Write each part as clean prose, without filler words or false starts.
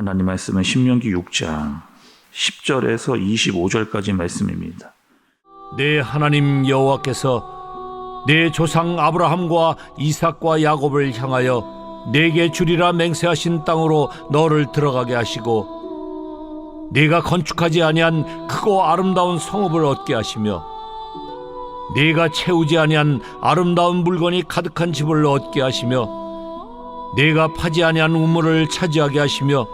하나님 말씀은 신명기 6장 10절에서 25절까지 말씀입니다. 내 하나님 여호와께서 내 조상 아브라함과 이삭과 야곱을 향하여 내게 주리라 맹세하신 땅으로 너를 들어가게 하시고 네가 건축하지 아니한 크고 아름다운 성읍을 얻게 하시며 네가 채우지 아니한 아름다운 물건이 가득한 집을 얻게 하시며 네가 파지 아니한 우물을 차지하게 하시며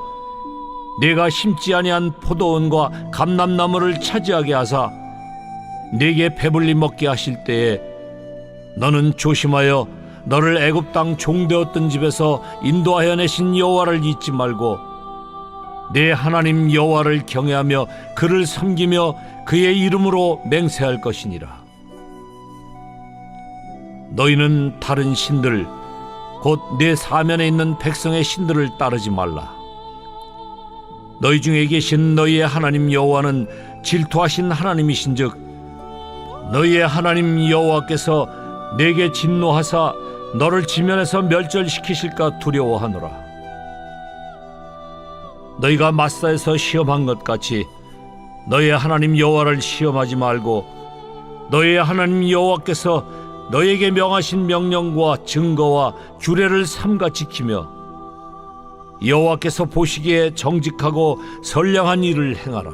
네가 심지 아니한 포도원과 감람나무를 차지하게 하사 네게 배불리 먹게 하실 때에 너는 조심하여 너를 애굽 땅 종되었던 집에서 인도하여 내신 여호와를 잊지 말고 내 하나님 여호와를 경외하며 그를 섬기며 그의 이름으로 맹세할 것이니라. 너희는 다른 신들 곧 내 사면에 있는 백성의 신들을 따르지 말라. 너희 중에 계신 너희의 하나님 여호와는 질투하신 하나님이신즉 너희의 하나님 여호와께서 내게 진노하사 너를 지면에서 멸절시키실까 두려워하노라. 너희가 마사에서 시험한 것 같이 너희의 하나님 여호와를 시험하지 말고 너희의 하나님 여호와께서 너희에게 명하신 명령과 증거와 규례를 삼가 지키며 여호와께서 보시기에 정직하고 선량한 일을 행하라.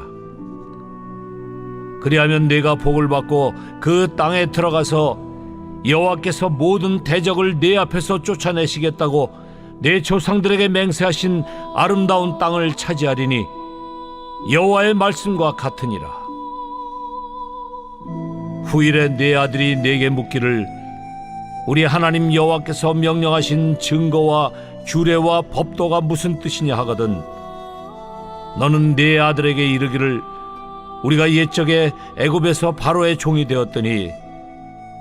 그리하면 네가 복을 받고 그 땅에 들어가서 여호와께서 모든 대적을 네 앞에서 쫓아내시겠다고 내 조상들에게 맹세하신 아름다운 땅을 차지하리니 여호와의 말씀과 같으니라. 후일에 네 아들이 네게 묻기를 우리 하나님 여호와께서 명령하신 증거와 규례와 법도가 무슨 뜻이냐 하거든 너는 네 아들에게 이르기를 우리가 옛적에 애굽에서 바로의 종이 되었더니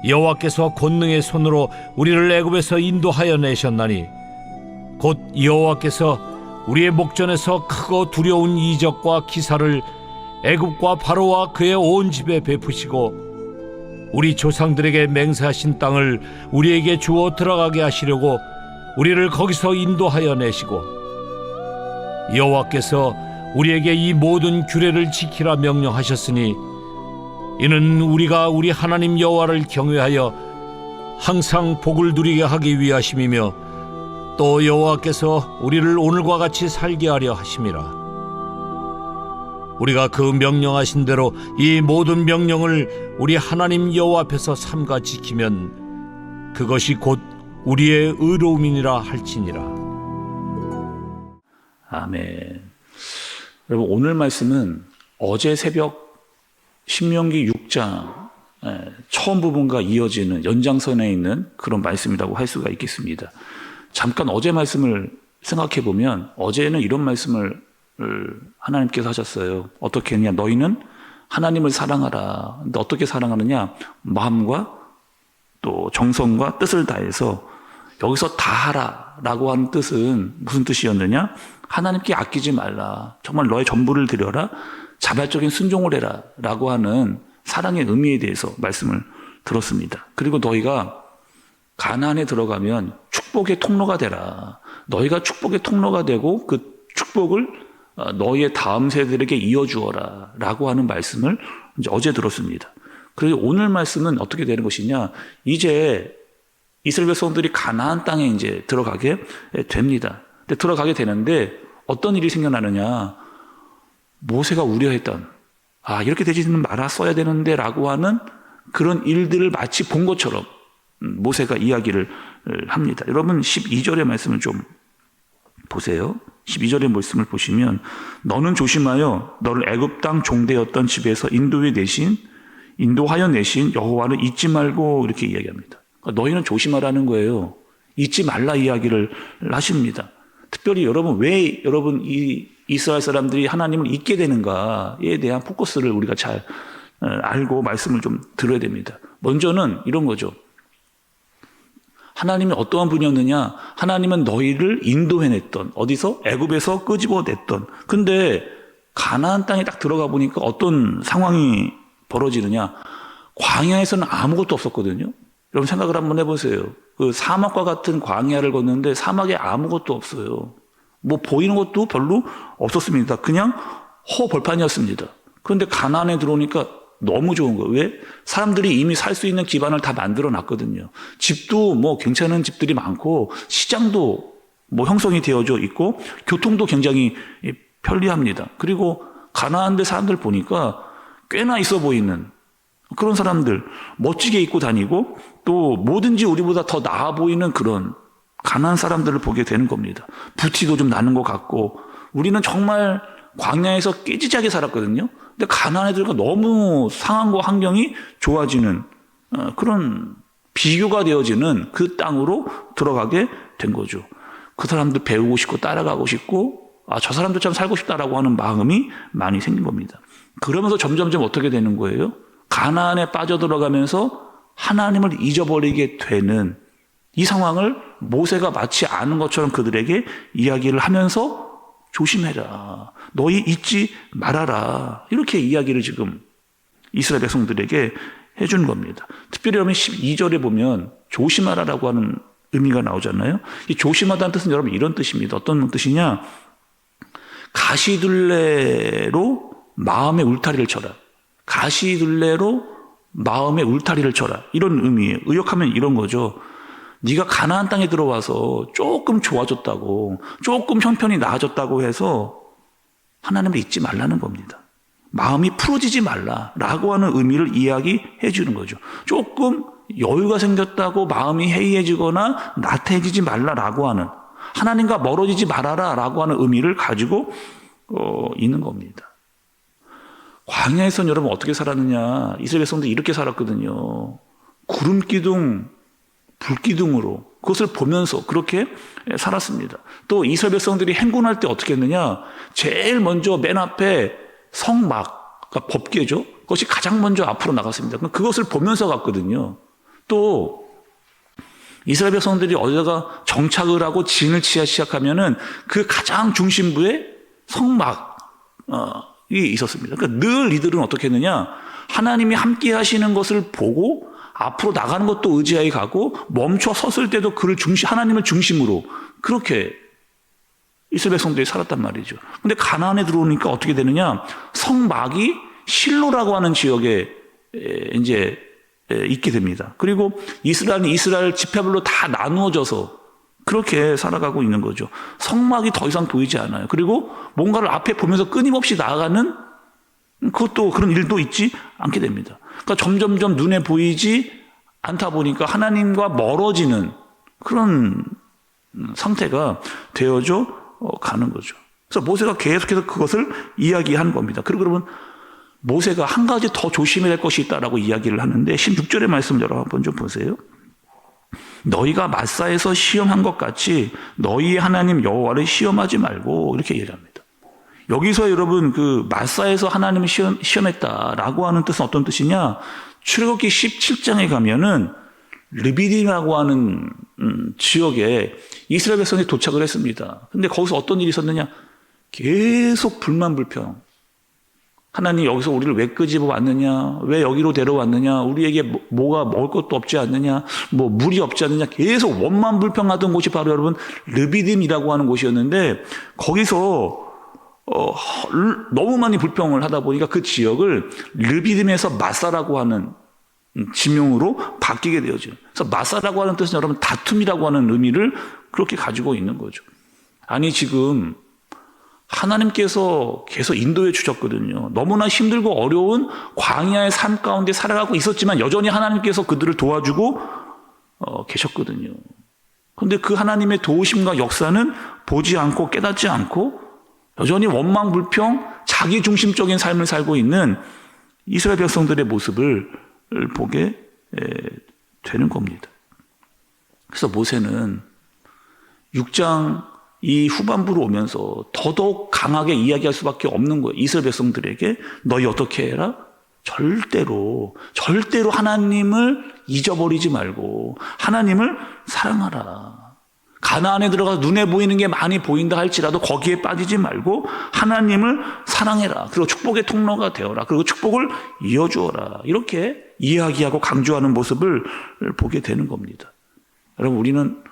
여호와께서 권능의 손으로 우리를 애굽에서 인도하여 내셨나니 곧 여호와께서 우리의 목전에서 크고 두려운 이적과 기사를 애굽과 바로와 그의 온 집에 베푸시고 우리 조상들에게 맹세하신 땅을 우리에게 주어 들어가게 하시려고 우리를 거기서 인도하여 내시고 여호와께서 우리에게 이 모든 규례를 지키라 명령하셨으니 이는 우리가 우리 하나님 여호와를 경외하여 항상 복을 누리게 하기 위하심이며 또 여호와께서 우리를 오늘과 같이 살게 하려 하심이라. 우리가 그 명령하신 대로 이 모든 명령을 우리 하나님 여호와 앞에서 삼가 지키면 그것이 곧 우리의 의로움이니라 할지니라. 아멘. 여러분, 오늘 말씀은 어제 새벽 신명기 6장 처음 부분과 이어지는 연장선에 있는 그런 말씀이라고 할 수가 있겠습니다. 잠깐 어제 말씀을 생각해 보면 어제는 이런 말씀을 하나님께서 하셨어요. 어떻게 했냐? 너희는 하나님을 사랑하라. 근데 어떻게 사랑하느냐? 마음과 또 정성과 뜻을 다해서 여기서 다하라 라고 하는 뜻은 무슨 뜻이었느냐? 하나님께 아끼지 말라. 정말 너의 전부를 드려라. 자발적인 순종을 해라 라고 하는 사랑의 의미에 대해서 말씀을 들었습니다. 그리고 너희가 가나안에 들어가면 축복의 통로가 되라. 너희가 축복의 통로가 되고 그 축복을 너희의 다음 세대들에게 이어주어라 라고 하는 말씀을 이제 어제 들었습니다. 그리고 오늘 말씀은 어떻게 되는 것이냐? 이제 이스라엘 백성들이 가나안 땅에 이제 들어가게 됩니다. 근데 들어가게 되는데 어떤 일이 생겨나느냐? 모세가 우려했던 이렇게 되지는 말았어야 되는데 라고 하는 그런 일들을 마치 본 것처럼 모세가 이야기를 합니다. 여러분 12절의 말씀을 좀 보세요. 12절의 말씀을 보시면 너는 조심하여 너를 애굽 땅 종되었던 집에서 인도하여 내신 여호와를 잊지 말고 이렇게 이야기합니다. 그러니까 너희는 조심하라는 거예요. 잊지 말라 이야기를 하십니다. 특별히 여러분 왜 여러분 이 이스라엘 사람들이 하나님을 잊게 되는가에 대한 포커스를 우리가 잘 알고 말씀을 좀 들어야 됩니다. 먼저는 이런 거죠. 하나님이 어떠한 분이었느냐? 하나님은 너희를 인도해냈던, 어디서? 애굽에서 끄집어냈던. 근데 가나안 땅에 딱 들어가 보니까 어떤 상황이 벌어지느냐? 광야에서는 아무것도 없었거든요. 여러분 생각을 한번 해보세요. 그 사막과 같은 광야를 걷는데 사막에 아무것도 없어요. 뭐 보이는 것도 별로 없었습니다. 그냥 허벌판이었습니다. 그런데 가나안에 들어오니까 너무 좋은 거예요. 왜? 사람들이 이미 살 수 있는 기반을 다 만들어 놨거든요. 집도 뭐 괜찮은 집들이 많고 시장도 뭐 형성이 되어져 있고 교통도 굉장히 편리합니다. 그리고 가나안대 사람들 보니까 꽤나 있어 보이는 그런 사람들, 멋지게 입고 다니고 또 뭐든지 우리보다 더 나아 보이는 그런 가난한 사람들을 보게 되는 겁니다. 부티도 좀 나는 것 같고 우리는 정말 광야에서 깨지자게 살았거든요. 근데 가나안 애들과 너무 상황과 환경이 좋아지는 그런 비교가 되어지는 그 땅으로 들어가게 된 거죠. 그 사람들 배우고 싶고 따라가고 싶고 저 사람도 참 살고 싶다라고 하는 마음이 많이 생긴 겁니다. 그러면서 점점점 어떻게 되는 거예요? 가나안에 빠져들어가면서 하나님을 잊어버리게 되는 이 상황을 모세가 마치 아는 것처럼 그들에게 이야기를 하면서 조심해라. 너희 잊지 말아라. 이렇게 이야기를 지금 이스라엘 백성들에게 해주는 겁니다. 특별히 여러분 12절에 보면 조심하라라고 하는 의미가 나오잖아요. 이 조심하다는 뜻은 여러분 이런 뜻입니다. 어떤 뜻이냐? 가시둘레로 마음의 울타리를 쳐라. 가시둘레로 마음의 울타리를 쳐라. 이런 의미예요. 의역하면 이런 거죠. 네가 가나안 땅에 들어와서 조금 좋아졌다고, 조금 형편이 나아졌다고 해서 하나님을 잊지 말라는 겁니다. 마음이 풀어지지 말라라고 하는 의미를 이야기해 주는 거죠. 조금 여유가 생겼다고 마음이 해이해지거나 나태해지지 말라라고 하는, 하나님과 멀어지지 말아라라고 하는 의미를 가지고 있는 겁니다. 광야에서는 여러분 어떻게 살았느냐? 이스라엘 백성들이 이렇게 살았거든요. 구름 기둥, 불 기둥으로 그것을 보면서 그렇게 살았습니다. 또 이스라엘 백성들이 행군할 때 어떻게 했느냐? 제일 먼저 맨 앞에 성막, 그러니까 법궤죠. 그것이 가장 먼저 앞으로 나갔습니다. 그것을 보면서 갔거든요. 또 이스라엘 백성들이 어디다가 정착을 하고 진을 치기 시작하면은 그 가장 중심부에 성막이 있었습니다. 그러니까 늘 이들은 어떻게 했느냐? 하나님이 함께 하시는 것을 보고 앞으로 나가는 것도 의지하에 가고 멈춰 섰을 때도 그를 하나님을 중심으로 그렇게 이스라엘 백성들이 살았단 말이죠. 근데 가나안에 들어오니까 어떻게 되느냐? 성막이 실로라고 하는 지역에 이제 있게 됩니다. 그리고 이스라엘 지파별로 다 나누어져서 그렇게 살아가고 있는 거죠. 성막이 더 이상 보이지 않아요. 그리고 뭔가를 앞에 보면서 끊임없이 나아가는 그것도 그런 일도 있지 않게 됩니다. 그러니까 점점점 눈에 보이지 않다 보니까 하나님과 멀어지는 그런 상태가 되어져 가는 거죠. 그래서 모세가 계속해서 그것을 이야기한 겁니다. 그리고 여러분 모세가 한 가지 더 조심해야 될 것이 있다라고 이야기를 하는데 16절의 말씀 여러분 한번 좀 보세요. 너희가 마사에서 시험한 것 같이 너희의 하나님 여호와를 시험하지 말고 이렇게 얘기합니다. 여기서 여러분 그 마사에서 하나님을 시험했다라고 하는 뜻은 어떤 뜻이냐? 출애굽기 17장에 가면은 르비딤이라고 하는 지역에 이스라엘 백성이 도착을 했습니다. 근데 거기서 어떤 일이 있었느냐? 계속 불만불평. 하나님 여기서 우리를 왜 끄집어 왔느냐? 왜 여기로 데려왔느냐? 우리에게 뭐가 먹을 것도 없지 않느냐? 뭐 물이 없지 않느냐? 계속 원만불평하던 곳이 바로 여러분 르비딤이라고 하는 곳이었는데 거기서 너무 많이 불평을 하다 보니까 그 지역을 르비딤에서 마사라고 하는 지명으로 바뀌게 되어져요. 그래서 마사라고 하는 뜻은 여러분 다툼이라고 하는 의미를 그렇게 가지고 있는 거죠. 아니 지금 하나님께서 계속 인도해 주셨거든요. 너무나 힘들고 어려운 광야의 삶 가운데 살아가고 있었지만 여전히 하나님께서 그들을 도와주고 계셨거든요. 그런데 그 하나님의 도우심과 역사는 보지 않고 깨닫지 않고 여전히 원망불평, 자기 중심적인 삶을 살고 있는 이스라엘 백성들의 모습을 보게 되는 겁니다. 그래서 모세는 6장 이 후반부로 오면서 더더욱 강하게 이야기할 수밖에 없는 거예요. 이스라엘 백성들에게 너희 어떻게 해라? 절대로 하나님을 잊어버리지 말고 하나님을 사랑하라. 가나안에 들어가서 눈에 보이는 게 많이 보인다 할지라도 거기에 빠지지 말고 하나님을 사랑해라. 그리고 축복의 통로가 되어라. 그리고 축복을 이어주어라. 이렇게 이야기하고 강조하는 모습을 보게 되는 겁니다. 여러분 우리는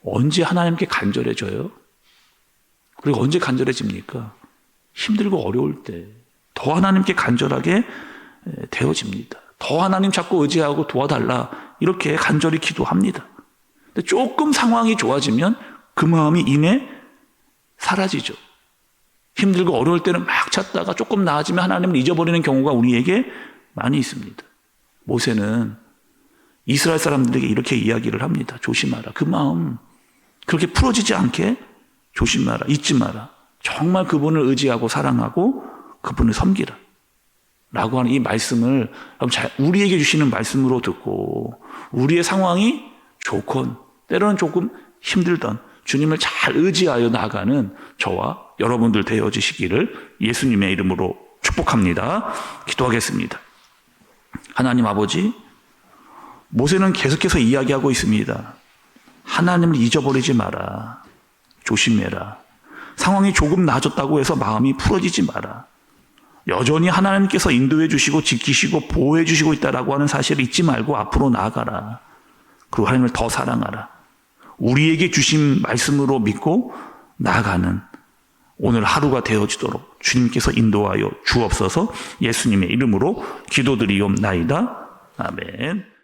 언제 하나님께 간절해져요? 그리고 언제 간절해집니까? 힘들고 어려울 때 더 하나님께 간절하게 되어집니다. 더 하나님 자꾸 의지하고 도와달라 이렇게 간절히 기도합니다. 근데 조금 상황이 좋아지면 그 마음이 이내 사라지죠. 힘들고 어려울 때는 막 찾다가 조금 나아지면 하나님을 잊어버리는 경우가 우리에게 많이 있습니다. 모세는 이스라엘 사람들에게 이렇게 이야기를 합니다. 조심하라. 그 마음 그렇게 풀어지지 않게 조심하라. 잊지 마라. 정말 그분을 의지하고 사랑하고 그분을 섬기라. 라고 하는 이 말씀을 우리에게 주시는 말씀으로 듣고 우리의 상황이 좋건 때로는 조금 힘들던 주님을 잘 의지하여 나아가는 저와 여러분들 되어지시기를 예수님의 이름으로 축복합니다. 기도하겠습니다. 하나님 아버지, 모세는 계속해서 이야기하고 있습니다. 하나님을 잊어버리지 마라. 조심해라. 상황이 조금 나아졌다고 해서 마음이 풀어지지 마라. 여전히 하나님께서 인도해 주시고 지키시고 보호해 주시고 있다라고 하는 사실을 잊지 말고 앞으로 나아가라. 그리고 하나님을 더 사랑하라. 우리에게 주신 말씀으로 믿고 나아가는 오늘 하루가 되어지도록 주님께서 인도하여 주옵소서. 예수님의 이름으로 기도드리옵나이다. 아멘.